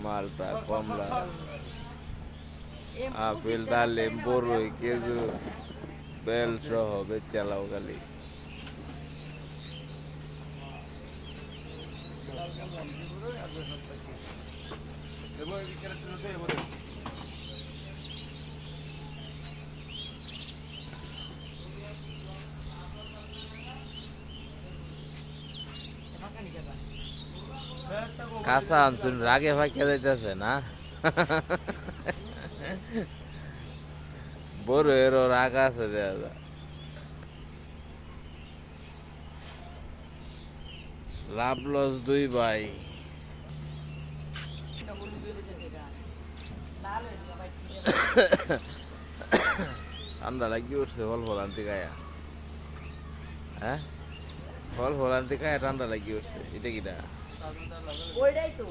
মালটা, কমলা, আপেল, ডালিম, বরই, খেজুর, বেল সহ বেচালাও খালি। কাঁচা আনছুন রাগে ফাঁকে যাইতেছে না। বড় এরও রাগ আছে দেখা যায়। লাভ লস দুই ভাই। ঠান্ডা লাগিয়ে উঠছে ফল ফল আনতে গায়া। হ্যাঁ ফল ফল আনতে গায়া ঠান্ডা লাগিয়ে উঠছে। এটা কিটা? ওইটাই তো